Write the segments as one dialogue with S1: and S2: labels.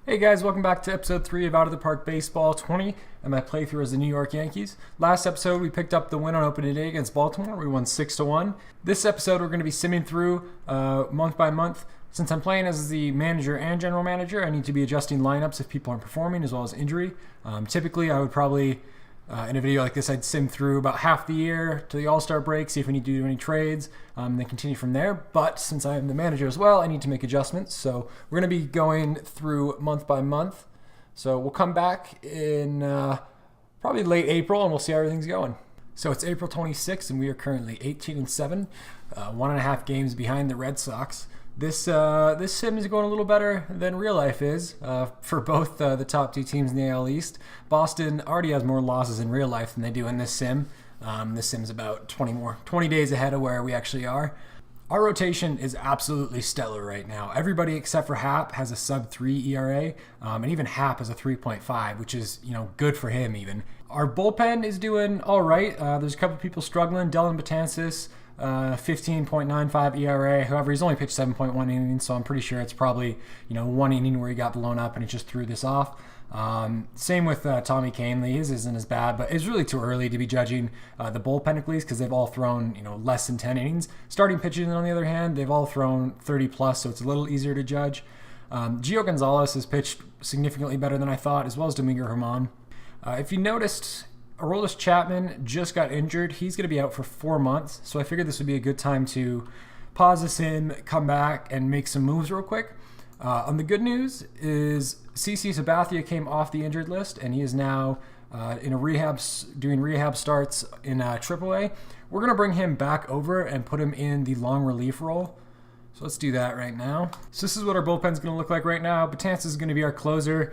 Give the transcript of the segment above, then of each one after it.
S1: Hey guys, welcome back to episode 3 of Out of the Park Baseball 20 and my playthrough as the New York Yankees. Last episode we picked up the win on opening day against Baltimore. We won 6-1. This episode we're going to be simming through month by month. Since I'm playing as the manager and general manager, I need to be adjusting lineups if people aren't performing as well as injury. Typically I would probably, in a video like this, I'd sim through about half the year to the All-Star break, see if we need to do any trades, and then continue from there. But since I am the manager as well, I need to make adjustments. So we're going to be going through month by month. So we'll come back in probably late April, and we'll see how everything's going. So it's April 26th, and we are currently 18-7, 1.5 games behind the Red Sox. This sim is going a little better than real life is for both the top two teams in the AL East. Boston already has more losses in real life than they do in this sim. This sim's about 20 days ahead of where we actually are. Our rotation is absolutely stellar right now. Everybody except for Happ has a sub-3 ERA, and even Happ has a 3.5, which is good for him even. Our bullpen is doing all right. There's a couple people struggling. Dellin Betances, 15.95 ERA. However, he's only pitched 7.1 innings, so I'm pretty sure it's probably one inning where he got blown up and he just threw this off. Same with Tommy Kahnle. His isn't as bad, but it's really too early to be judging the bullpen at least because they've all thrown less than 10 innings. Starting pitching, on the other hand, they've all thrown 30 plus, so it's a little easier to judge. Gio Gonzalez has pitched significantly better than I thought, as well as Domingo Germán. If you noticed, Aroldis Chapman just got injured. He's going to be out for 4 months, so I figured this would be a good time to pause this in, come back, and make some moves real quick. On the good news is CC Sabathia came off the injured list, and he is now doing rehab starts in AAA. We're going to bring him back over and put him in the long relief role. So let's do that right now. So this is what our bullpen's going to look like right now. Betances is going to be our closer.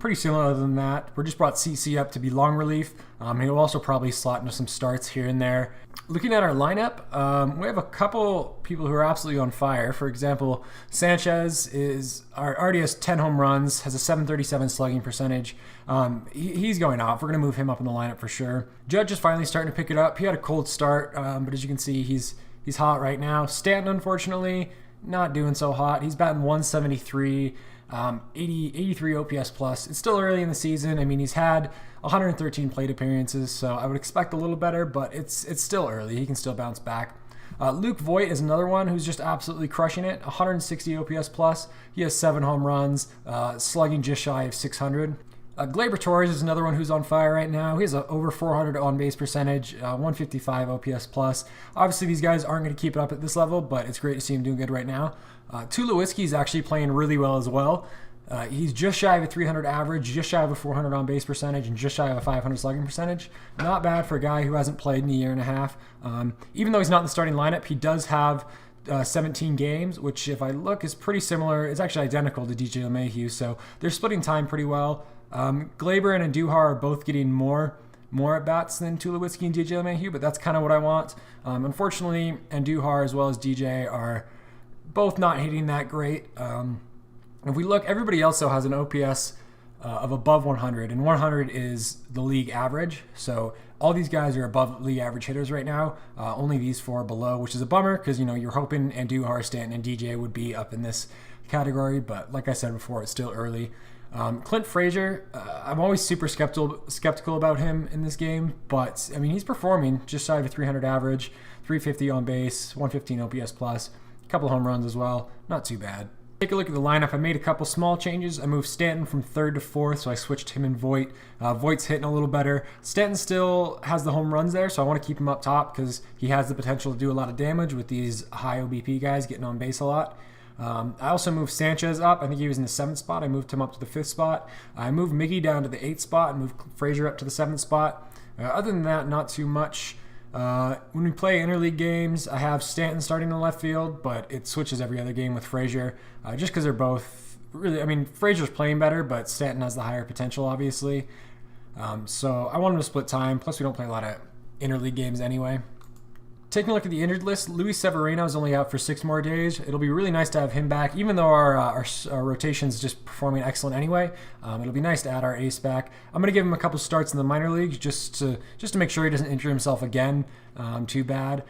S1: Pretty similar other than that. We just brought CC up to be long relief. He'll also probably slot into some starts here and there. Looking at our lineup, we have a couple people who are absolutely on fire. For example, Sanchez already has 10 home runs, has a 737 slugging percentage. He's going off. We're going to move him up in the lineup for sure. Judge is finally starting to pick it up. He had a cold start, but as you can see, he's hot right now. Stanton, unfortunately, not doing so hot. He's batting 173. 83 OPS plus. It's still early in the season. I mean, he's had 113 plate appearances, so I would expect a little better, but it's still early. He can still bounce back. Luke Voit is another one who's just absolutely crushing it. 160 OPS plus. He has 7 home runs, slugging just shy of 600. Gleyber Torres is another one who's on fire right now. He has over 400 on-base percentage, 155 OPS plus. Obviously, these guys aren't going to keep it up at this level, but it's great to see him doing good right now. Tulowitzki is actually playing really well as well. He's just shy of a 300 average, just shy of a 400 on-base percentage, and just shy of a 500 slugging percentage. Not bad for a guy who hasn't played in a year and a half. Even though he's not in the starting lineup, he does have 17 games, which if I look is pretty similar. It's actually identical to DJ LeMahieu, so they're splitting time pretty well. Gleyber and Andujar are both getting more at-bats than Tulowitzki and DJ LeMahieu, but that's kind of what I want. Unfortunately, Andujar as well as DJ are both not hitting that great. If we look, everybody else though has an OPS of above 100, and 100 is the league average. So all these guys are above league average hitters right now. Only these 4 are below, which is a bummer because you're hoping Andujar, Stanton, and DJ would be up in this category. But like I said before, it's still early. Clint Frazier, I'm always super skeptical about him in this game, but I mean he's performing just shy of a 300 average, 350 on base, 115 OPS plus, a couple home runs as well, not too bad. Take a look at the lineup. I made a couple small changes. I moved Stanton from 3rd to 4th, so I switched him and Voit. Voigt's hitting a little better. Stanton still has the home runs there, so I want to keep him up top because he has the potential to do a lot of damage with these high OBP guys getting on base a lot. I also moved Sanchez up. I think he was in the 7th spot. I moved him up to the 5th spot. I moved Miggy down to the 8th spot and moved Frazier up to the 7th spot. Other than that, not too much. When we play interleague games, I have Stanton starting in left field, but it switches every other game with Frazier, just because they're both really, I mean, Frazier's playing better, but Stanton has the higher potential, obviously. So I want him to split time, plus we don't play a lot of interleague games anyway. Taking a look at the injured list, Luis Severino is only out for 6 more days. It'll be really nice to have him back, even though our rotation's just performing excellent anyway. It'll be nice to add our ace back. I'm going to give him a couple starts in the minor leagues just to make sure he doesn't injure himself again too bad.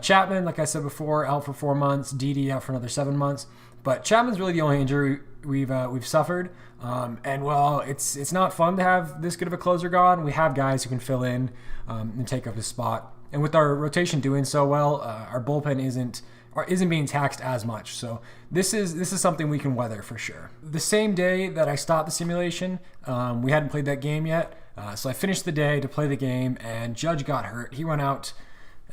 S1: Chapman, like I said before, out for 4 months. Didi out for another 7 months. But Chapman's really the only injury we've suffered. And well, it's not fun to have this good of a closer gone. We have guys who can fill in and take up his spot. And with our rotation doing so well, our bullpen isn't being taxed as much. So this is something we can weather for sure. The same day that I stopped the simulation, we hadn't played that game yet. So I finished the day to play the game, and Judge got hurt. He went out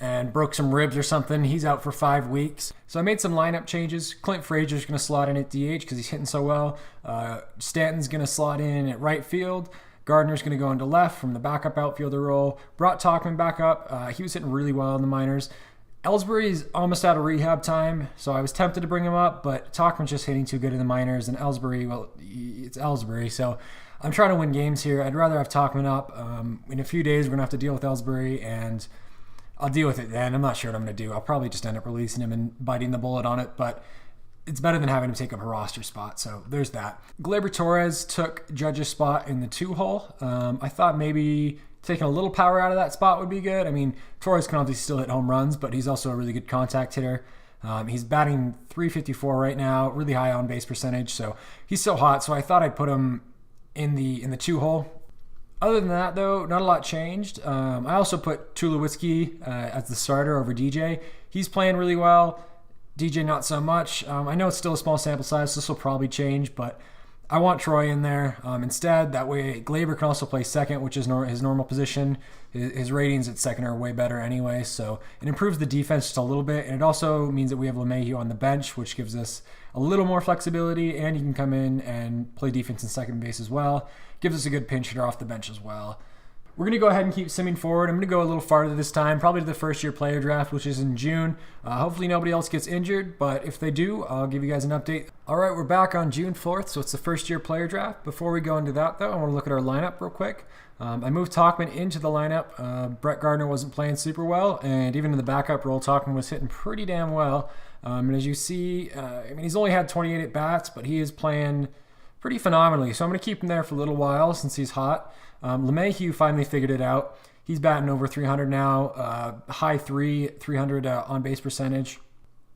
S1: and broke some ribs or something. He's out for 5 weeks. So I made some lineup changes. Clint Frazier's going to slot in at DH because he's hitting so well. Stanton's going to slot in at right field. Gardner's going to go into left from the backup outfielder role. Brought Tauchman back up. He was hitting really well in the minors. Ellsbury's almost out of rehab time, so I was tempted to bring him up, but Tauchman's just hitting too good in the minors, and Ellsbury, well, it's Ellsbury, so I'm trying to win games here. I'd rather have Tauchman up. In a few days, we're going to have to deal with Ellsbury, and I'll deal with it then. I'm not sure what I'm going to do. I'll probably just end up releasing him and biting the bullet on it, but it's better than having him take up a roster spot, so there's that. Gleyber Torres took Judge's spot in the 2-hole. I thought maybe taking a little power out of that spot would be good. I mean, Torres can obviously still hit home runs, but he's also a really good contact hitter. He's batting .354 right now, really high on base percentage, so he's so hot, so I thought I'd put him in the 2-hole. Other than that, though, not a lot changed. I also put Tulowitzki as the starter over DJ. He's playing really well. DJ not so much. I know it's still a small sample size, so this will probably change, but I want Troy in there instead. That way, Gleyber can also play second, which is his normal position. His ratings at second are way better anyway, so it improves the defense just a little bit, and it also means that we have LeMahieu on the bench, which gives us a little more flexibility, and he can come in and play defense in second base as well. Gives us a good pinch hitter off the bench as well. We're going to go ahead and keep simming forward. I'm going to go a little farther this time, probably to the first-year player draft, which is in June. Hopefully nobody else gets injured, but if they do, I'll give you guys an update. All right, we're back on June 4th, so it's the first-year player draft. Before we go into that, though, I want to look at our lineup real quick. I moved Tauchman into the lineup. Brett Gardner wasn't playing super well, and even in the backup role, Tauchman was hitting pretty damn well. And as you see, he's only had 28 at-bats, but he is playing pretty phenomenally, so I'm going to keep him there for a little while since he's hot. LeMahieu finally figured it out. He's batting over 300 now, high 300 on base percentage.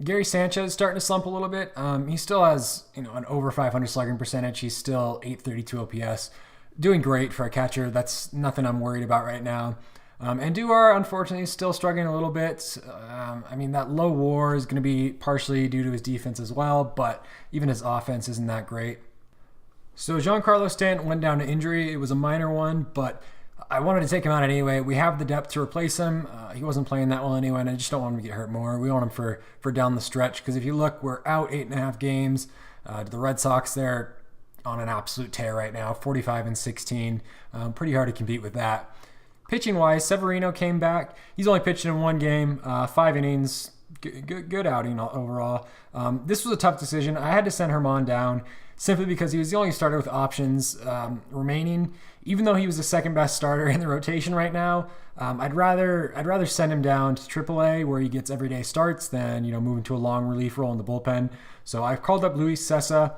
S1: Gary Sanchez starting to slump a little bit. He still has an over 500 slugging percentage. He's still 832 OPS. Doing great for a catcher. That's nothing I'm worried about right now. And Duar, unfortunately, is still struggling a little bit. That low WAR is going to be partially due to his defense as well, but even his offense isn't that great. So Giancarlo Stanton went down to injury. It was a minor one, but I wanted to take him out anyway. We have the depth to replace him. He wasn't playing that well anyway, and I just don't want him to get hurt more. We want him for down the stretch, because if you look, we're out 8.5 games. The Red Sox, they're on an absolute tear right now, 45-16. Pretty hard to compete with that. Pitching-wise, Severino came back. He's only pitched in one game, 5 innings. Good outing overall. This was a tough decision. I had to send Herman down simply because he was the only starter with options remaining. Even though he was the second best starter in the rotation right now, I'd rather send him down to AAA where he gets everyday starts than moving to a long relief role in the bullpen. So I've called up Luis Cessa.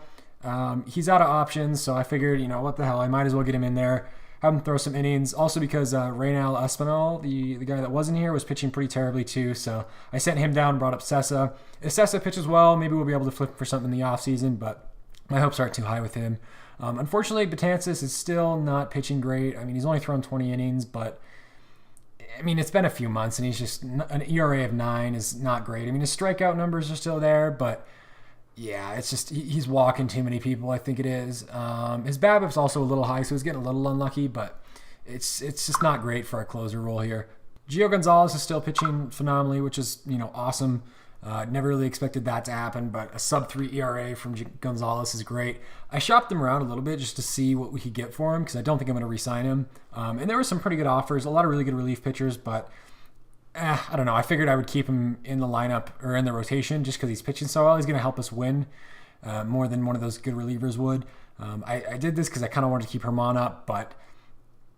S1: He's out of options, so I figured what the hell, I might as well get him in there. Have him throw some innings. Also because Reynal Espinal, the guy that wasn't here, was pitching pretty terribly too. So I sent him down and brought up Cessa. If Cessa pitches well, maybe we'll be able to flip for something in the offseason, but my hopes aren't too high with him. Unfortunately, Betances is still not pitching great. He's only thrown 20 innings, but it's been a few months, and he's just an ERA of 9 is not great. His strikeout numbers are still there, but yeah, it's just he's walking too many people, I think it is. His BABIP's also a little high, so he's getting a little unlucky, but it's just not great for a closer role here. Gio Gonzalez is still pitching phenomenally, which is awesome. Never really expected that to happen, but a sub-3 ERA from Gonzalez is great. I shopped him around a little bit just to see what we could get for him, because I don't think I'm going to re-sign him. And there were some pretty good offers, a lot of really good relief pitchers, but I don't know. I figured I would keep him in the lineup or in the rotation just because he's pitching so well. He's going to help us win more than one of those good relievers would. I did this because I kind of wanted to keep Herman up, but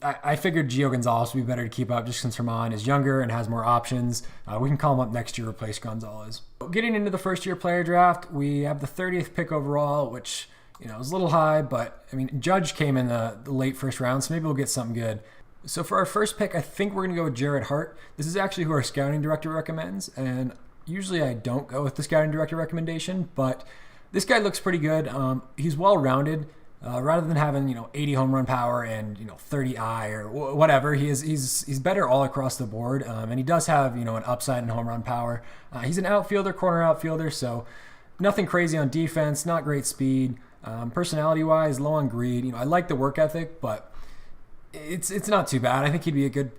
S1: I figured Gio Gonzalez would be better to keep up just since Herman is younger and has more options. We can call him up next year to replace Gonzalez. Getting into the first-year player draft, we have the 30th pick overall, which is a little high, but Judge came in the late first round, so maybe we'll get something good. So for our first pick, I think we're going to go with Jared Hart. This is actually who our scouting director recommends, and usually I don't go with the scouting director recommendation, but This guy looks pretty good. He's well-rounded. Rather than having 80 home run power and 30 I or whatever, he's better all across the board, and he does have an upside in home run power. He's an outfielder, corner outfielder, so nothing crazy on defense, not great speed. Personality-wise, low on greed. I like the work ethic, but it's not too bad. I think he'd be a good,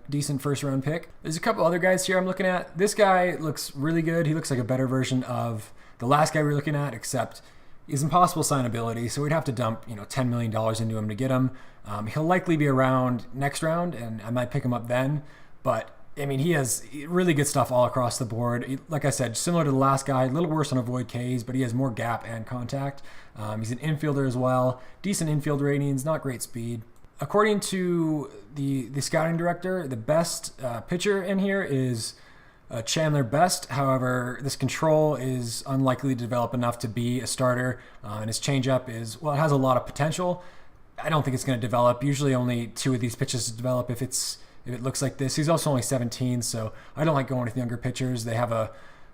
S1: decent first-round pick. There's a couple other guys here I'm looking at. This guy looks really good. He looks like a better version of the last guy we were looking at, except he's impossible signability, so we'd have to dump $10 million into him to get him. He'll likely be around next round, and I might pick him up then. But I mean, he has really good stuff all across the board. Like I said, similar to the last guy, a little worse on avoid Ks, but he has more gap and contact. He's an infielder as well. Decent infield ratings, not great speed. According to the scouting director, the best pitcher in here is Chandler Best. However, this control is unlikely to develop enough to be a starter, and his changeup it has a lot of potential. I don't think it's going to develop. Usually only 2 of these pitches develop if it looks like this. He's also only 17, so I don't like going with younger pitchers. They have a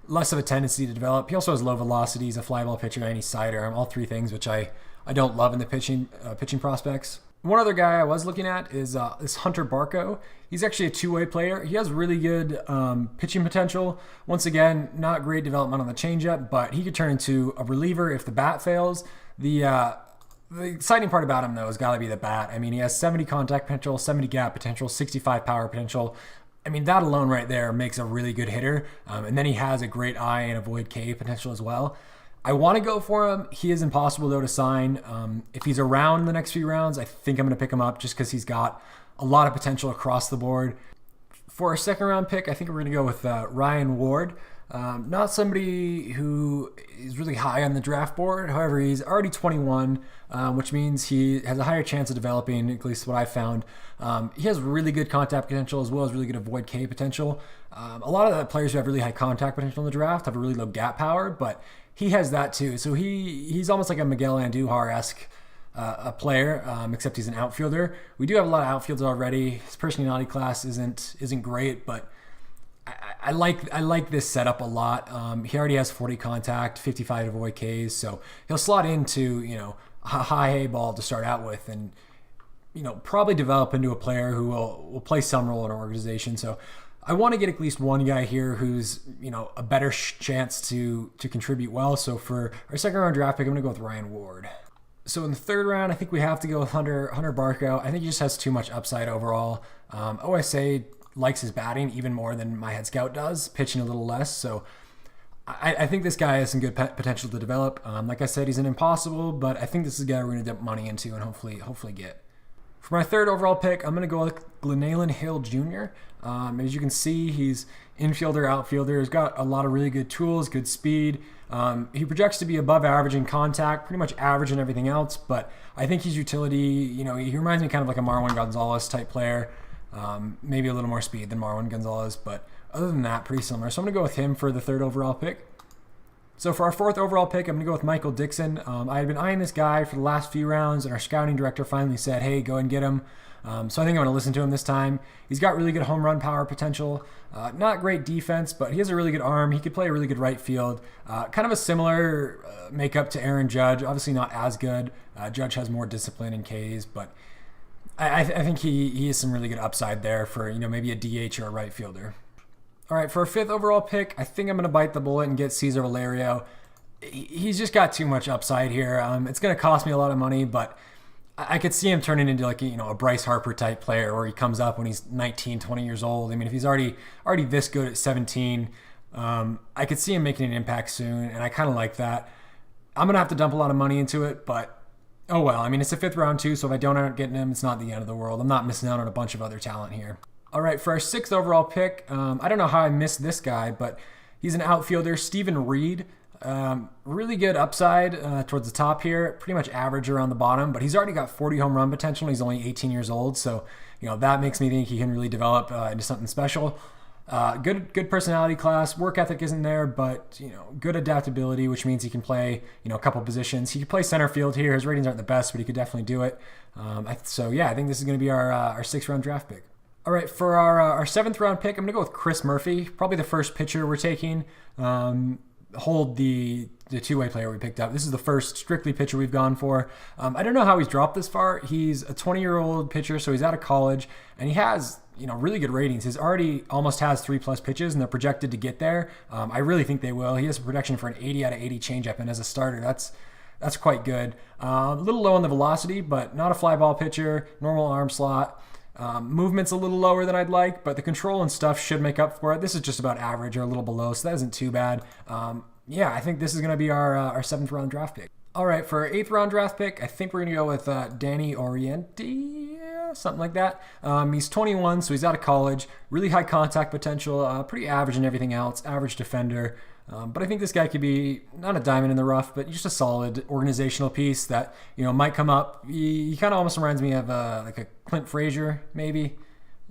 S1: less of a tendency to develop. He also has low velocity. He's a fly ball pitcher and he's sidearm, all 3 things which I don't love in the pitching prospects. One other guy I was looking at is Hunter Barco. He's actually a two-way player. He has really good pitching potential. Once again, not great development on the changeup, but he could turn into a reliever if the bat fails. The exciting part about him, though, has got to be the bat. I mean, he has 70 contact potential, 70 gap potential, 65 power potential. I mean, that alone right there makes a really good hitter. And then he has a great eye and avoid K potential as well. I want to go for him. He is impossible, though, to sign. If he's around the next few rounds, I think I'm going to pick him up just because he's got a lot of potential across the board. For our second-round pick, I think we're going to go with Ryan Ward. Not somebody who is really high on the draft board. However, he's already 21, which means he has a higher chance of developing, at least what I found. He has really good contact potential as well as really good avoid K potential. A lot of the players who have really high contact potential in the draft have a really low gap power, but he has that too. So he's almost like a Miguel Andujar-esque a player, except he's an outfielder. We do have a lot of outfielders already. His personality class isn't great, but I like this setup a lot. He already has 40 contact, 55 avoid Ks, so he'll slot into a high A ball to start out with, and probably develop into a player who will play some role in our organization. So I want to get at least one guy here who's a better chance to contribute well. So for our second round draft pick, I'm going to go with Ryan Ward. So in the third round, I think we have to go with Hunter Barco. I think he just has too much upside overall. OSA likes his batting even more than my head scout does, pitching a little less. So I think this guy has some good potential to develop. Like I said, he's an impossible, but I think this is a guy we're going to dump money into and hopefully get. For my third overall pick, I'm going to go with Glenalen Hill Jr. As you can see, he's infielder, outfielder. He's got a lot of really good tools, good speed. He projects to be above average in contact, pretty much average in everything else, but I think his utility, he reminds me kind of like a Marwin Gonzalez type player. Maybe a little more speed than Marwin Gonzalez, but other than that, pretty similar. So I'm going to go with him for the third overall pick. So for our fourth overall pick, I'm going to go with Michael Dixon. I had been eyeing this guy for the last few rounds, and our scouting director finally said, hey, go and get him. So I think I'm going to listen to him this time. He's got really good home run power potential. Not great defense, but he has a really good arm. He could play a really good right field. Kind of a similar makeup to Aaron Judge. Obviously not as good. Judge has more discipline in Ks, but I think he has some really good upside there for maybe a DH or a right fielder. All right, for our fifth overall pick, I think I'm going to bite the bullet and get Cesar Valerio. He's just got too much upside here. It's going to cost me a lot of money, but I could see him turning into like a Bryce Harper type player where he comes up when he's 19, 20 years old. I mean, if he's already this good at 17, I could see him making an impact soon, and I kind of like that. I'm going to have to dump a lot of money into it, but oh well. I mean, it's a fifth round too, so if I don't end up getting him, it's not the end of the world. I'm not missing out on a bunch of other talent here. All right, for our sixth overall pick, I don't know how I missed this guy, but he's an outfielder, Steven Reed. Really good upside towards the top here, pretty much average around the bottom, but he's already got 40 home run potential. He's only 18 years old, so that makes me think he can really develop into something special. Good personality class, work ethic isn't there, but good adaptability, which means he can play a couple positions. He can play center field here. His ratings aren't the best, but he could definitely do it. I think this is going to be our sixth round draft pick. All right, for our seventh round pick, I'm going to go with Chris Murphy, probably the first pitcher we're taking. hold the two-way player we picked up. This is the first strictly pitcher we've gone for. I don't know how he's dropped this far. He's a 20-year-old pitcher, so he's out of college, and he has really good ratings. He's already almost has 3+ pitches, and they're projected to get there. I really think they will. He has a projection for an 80 out of 80 changeup, and as a starter, that's quite good. A little low on the velocity, but not a fly ball pitcher. Normal arm slot. Movement's a little lower than I'd like, but the control and stuff should make up for it. This is just about average or a little below, so that isn't too bad. I think this is going to be our 7th round draft pick. All right, for our 8th round draft pick, I think we're going to go with Danny Orienti, something like that. He's 21, so he's out of college. Really high contact potential, pretty average in everything else, average defender. But I think this guy could be not a diamond in the rough, but just a solid organizational piece that might come up. He kind of almost reminds me of like a Clint Frazier, maybe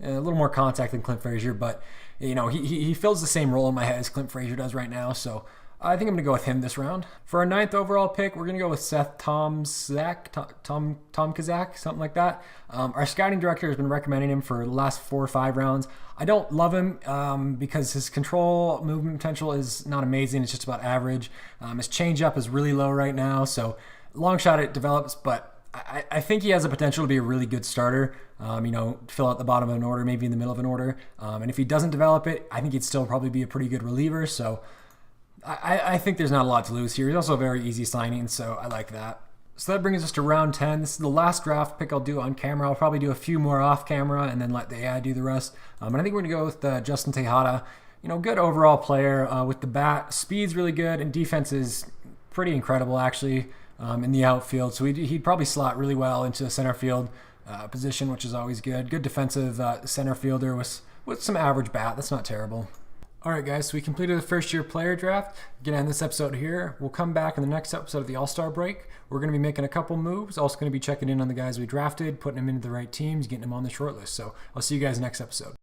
S1: a little more contact than Clint Frazier, but he fills the same role in my head as Clint Frazier does right now. So I think I'm going to go with him this round. For our 9th overall pick, we're going to go with Seth Tomczak, something like that. Our scouting director has been recommending him for the last 4 or 5 rounds. I don't love him because his control movement potential is not amazing. It's just about average. His changeup is really low right now, so long shot it develops, but I think he has the potential to be a really good starter. Fill out the bottom of an order, maybe in the middle of an order. And if he doesn't develop it, I think he'd still probably be a pretty good reliever. So I think there's not a lot to lose here. He's also a very easy signing, so I like that. So that brings us to round 10. This is the last draft pick I'll do on camera. I'll probably do a few more off camera and then let the AI do the rest. And I think we're going to go with Justin Tejada. Good overall player with the bat. Speed's really good, and defense is pretty incredible, actually, in the outfield. So he'd probably slot really well into the center field position, which is always good. Good defensive center fielder with some average bat. That's not terrible. All right, guys, so we completed the first-year player draft. Again, in this episode here, we'll come back in the next episode of the All-Star break. We're going to be making a couple moves. Also going to be checking in on the guys we drafted, putting them into the right teams, getting them on the short list. So I'll see you guys next episode.